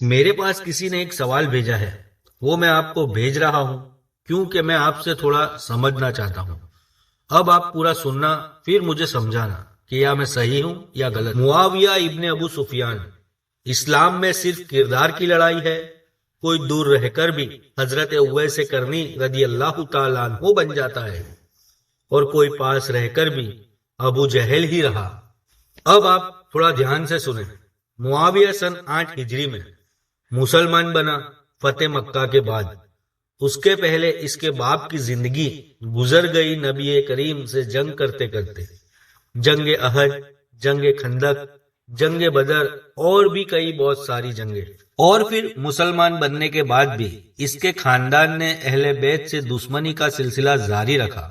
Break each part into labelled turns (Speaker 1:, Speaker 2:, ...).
Speaker 1: میرے پاس کسی نے ایک سوال بھیجا ہے، وہ میں آپ کو بھیج رہا ہوں کیونکہ میں آپ سے تھوڑا سمجھنا چاہتا ہوں۔ اب آپ پورا سننا، پھر مجھے سمجھانا کہ یا میں صحیح ہوں یا غلط۔ معاویہ ابن ابو سفیان، اسلام میں صرف کردار کی لڑائی ہے؟ کوئی دور رہ کر بھی حضرت اویس کرنی رضی اللہ تعالیٰ عنہ بن جاتا ہے، اور کوئی پاس رہ کر بھی ابو جہل ہی رہا۔ اب آپ تھوڑا دھیان سے سنیں۔ معاویہ سن 8 ہجری میں مسلمان بنا، فتح مکہ کے بعد۔ اس کے پہلے اس کے باپ کی زندگی گزر گئی نبی کریم سے جنگ کرتے کرتے، جنگ احد، جنگ خندق، جنگ بدر اور بھی کئی بہت ساری جنگیں۔ اور پھر مسلمان بننے کے بعد بھی اس کے خاندان نے اہل بیت سے دشمنی کا سلسلہ جاری رکھا۔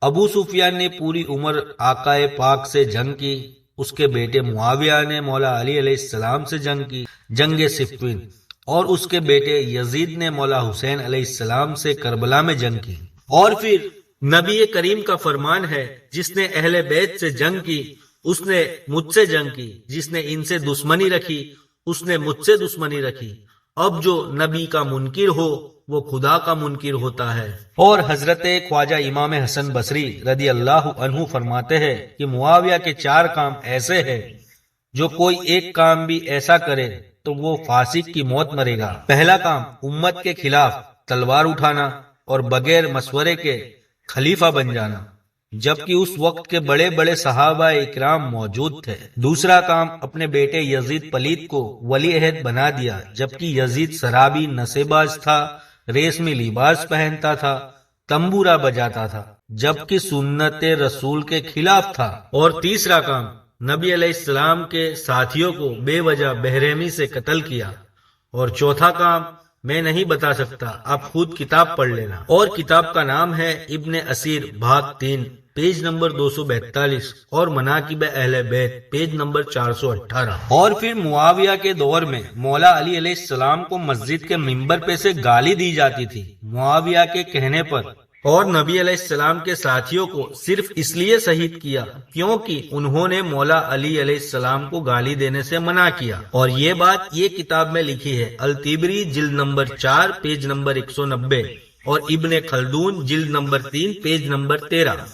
Speaker 1: ابو سفیان نے پوری عمر آقا پاک سے جنگ کی، اس کے بیٹے معاویہ نے مولا علی علیہ السلام سے جنگ کی، جنگ صفین، اور اس کے بیٹے یزید نے مولا حسین علیہ السلام سے کربلا میں جنگ کی۔ اور پھر نبی کریم کا فرمان ہے، جس نے اہل بیت سے جنگ کی اس نے مجھ سے جنگ کی، جس نے ان سے دشمنی رکھی اس نے مجھ سے دشمنی رکھی۔ اب جو نبی کا منکر ہو وہ خدا کا منکر ہوتا ہے۔ اور حضرت خواجہ امام حسن بصری رضی اللہ عنہ فرماتے ہیں کہ معاویہ کے 4 کام ایسے ہیں، جو کوئی ایک کام بھی ایسا کرے تو وہ فاسق کی موت مرے گا۔ پہلا کام امت کے خلاف تلوار اٹھانا اور بغیر مشورے کے خلیفہ بن جانا، جبکہ اس وقت کے بڑے بڑے صحابہ اکرام موجود تھے۔ دوسرا کام اپنے بیٹے یزید پلید کو ولی عہد بنا دیا، جبکہ یزید شرابی نشے باز تھا، ریشمی لباس پہنتا تھا، تنبورا بجاتا تھا، جبکہ سنت رسول کے خلاف تھا۔ اور تیسرا کام نبی علیہ السلام کے ساتھیوں کو بے وجہ بے-رحمی سے قتل کیا۔ اور چوتھا کام میں نہیں بتا سکتا، آپ خود کتاب پڑھ لینا۔ اور کتاب کا نام ہے ابن اسیر بھاگ 3، پیج نمبر 242، اور مناقب اہل بیت، پیج نمبر 418۔ اور پھر معاویہ کے دور میں مولا علی علیہ السلام کو مسجد کے منبر پہ سے گالی دی جاتی تھی معاویہ کے کہنے پر، اور نبی علیہ السلام کے ساتھیوں کو صرف اس لیے شہید کیا کیونکہ انہوں نے مولا علی علیہ السلام کو گالی دینے سے منع کیا۔ اور یہ بات یہ کتاب میں لکھی ہے، الطبری جلد نمبر 4، پیج نمبر 190، اور ابن خلدون جلد نمبر 3، پیج نمبر 13۔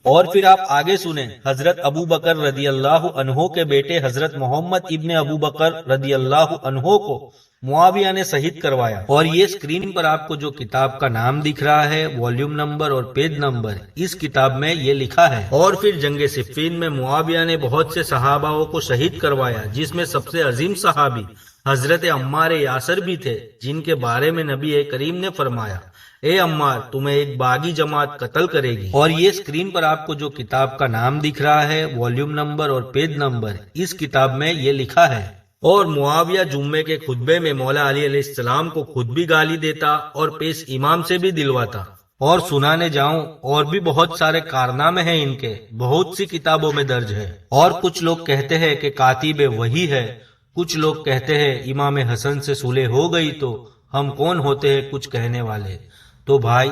Speaker 1: اور پھر آپ آگے سنیں، حضرت ابو بکر رضی اللہ عنہ کے بیٹے حضرت محمد ابن ابو بکر رضی اللہ عنہ کو معاویہ نے شہید کروایا۔ اور یہ اسکرین پر آپ کو جو کتاب کا نام دکھ رہا ہے، والیوم نمبر اور پیج نمبر، اس کتاب میں یہ لکھا ہے۔ اور پھر جنگ صفین میں معاویہ نے بہت سے صحاباؤں کو شہید کروایا، جس میں سب سے عظیم صحابی حضرت عمار یاسر بھی تھے، جن کے بارے میں نبی کریم نے فرمایا، اے عمار، تمہیں ایک باغی جماعت قتل کرے گی۔ اور یہ اسکرین پر آپ کو جو کتاب کا نام دکھ رہا ہے، والیوم نمبر اور پیج نمبر، اس کتاب میں یہ لکھا ہے۔ اور معاویہ جمعے کے خطبے میں مولا علی علیہ السلام کو خود بھی گالی دیتا اور پیش امام سے بھی دلواتا۔ اور سنانے جاؤں اور بھی بہت سارے کارنامے ہیں ان کے، بہت سی کتابوں میں درج ہے۔ اور کچھ لوگ کہتے ہیں کہ کاتب وحی ہے، کچھ لوگ کہتے ہیں امام حسن سے صلح ہو گئی تو ہم کون ہوتے ہیں کچھ کہنے والے۔ تو بھائی،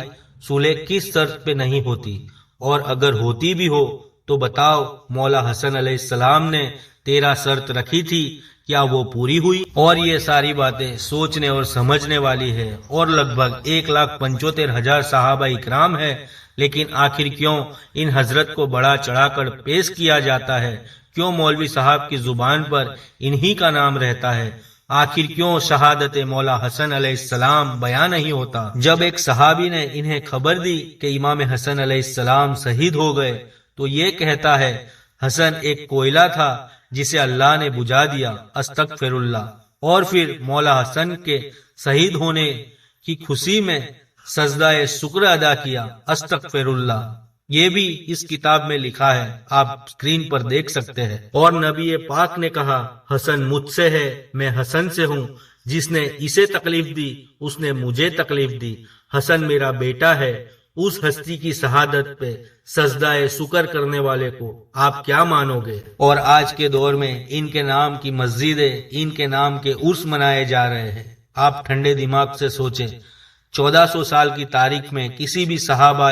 Speaker 1: صلح کس شرط پہ نہیں ہوتی؟ اور اگر ہوتی بھی ہو تو بتاؤ، مولا حسن علیہ السلام نے 13 شرط رکھی تھی، کیا وہ پوری ہوئی؟ اور یہ ساری باتیں سوچنے اور سمجھنے والی ہے۔ اور لگ بھگ 1,75,000 صحابہ اکرام ہے، لیکن آخر کیوں ان حضرت کو بڑا چڑھا کر پیش کیا جاتا ہے؟ کیوں مولوی صاحب کی زبان پر انہی کا نام رہتا ہے؟ آخر کیوں شہادت مولا حسن علیہ السلام بیان نہیں ہوتا؟ جب ایک صحابی نے انہیں خبر دی کہ امام حسن علیہ السلام شہید ہو گئے تو یہ کہتا ہے، حسن ایک کوئلہ تھا جسے اللہ نے بجھا دیا، استغفر اللہ۔ اور پھر مولا حسن کے شہید ہونے کی خوشی میں سجدہ شکر ادا کیا، استغفر اللہ۔ یہ بھی اس کتاب میں لکھا ہے، آپ اسکرین پر دیکھ سکتے ہیں۔ اور نبی پاک نے کہا، حسن مجھ سے ہے، میں حسن سے ہوں، جس نے اسے تکلیف دی اس نے مجھے تکلیف دی۔ حسن میرا بیٹا ہے۔ اس ہستی کی شہادت پہ سجدہ شکر کرنے والے کو آپ کیا مانو گے؟ اور آج کے دور میں ان کے نام کی مسجدیں، ان کے نام کے عرس منائے جا رہے ہیں۔ آپ ٹھنڈے دماغ سے سوچیں، 1400 سال کی تاریخ میں کسی بھی صحابہ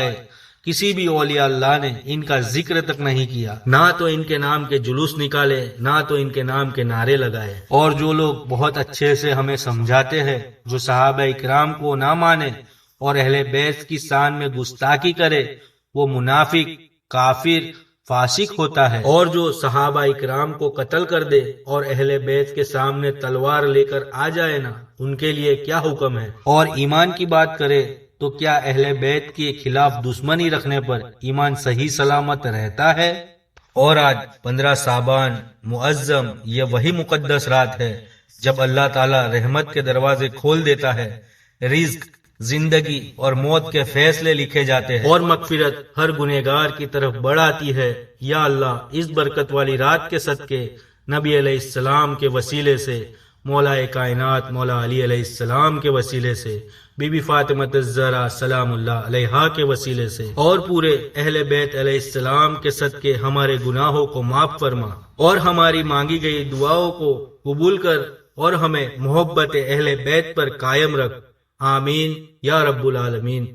Speaker 1: کسی بھی اولیاء اللہ نے ان کا ذکر تک نہیں کیا، نہ تو ان کے نام کے جلوس نکالے، نہ تو ان کے نام کے نعرے لگائے۔ اور جو لوگ بہت اچھے سے ہمیں سمجھاتے ہیں جو صحابہ اکرام کو نہ مانے اور اہل بیت کی شان میں گستاخی کرے وہ منافق، کافر، فاسق ہوتا ہے، اور جو صحابہ اکرام کو قتل کر دے اور اہل بیت کے سامنے تلوار لے کر آ جائے نا، ان کے لیے کیا حکم ہے۔ اور ایمان کی بات کرے تو کیا اہل بیت کے خلاف دشمنی رکھنے پر ایمان صحیح سلامت رہتا ہے؟ اور آج 15 شعبان معظم یہ وہی مقدس رات ہے جب اللہ تعالی رحمت کے دروازے کھول دیتا ہے، رزق، زندگی اور موت کے فیصلے لکھے جاتے ہیں، اور مغفرت ہر گنہگار کی طرف بڑھاتی ہے۔ یا اللہ، اس برکت والی رات کے صدقے نبی علیہ السلام کے وسیلے سے، مولا کائنات مولا علی علیہ السلام کے وسیلے سے، بی بی فاطمہ الزہرا سلام اللہ علیہا کے وسیلے سے، اور پورے اہل بیت علیہ السلام کے صدقے ہمارے گناہوں کو معاف فرما اور ہماری مانگی گئی دعاؤں کو قبول کر اور ہمیں محبت اہل بیت پر قائم رکھ۔ آمین یا رب العالمین۔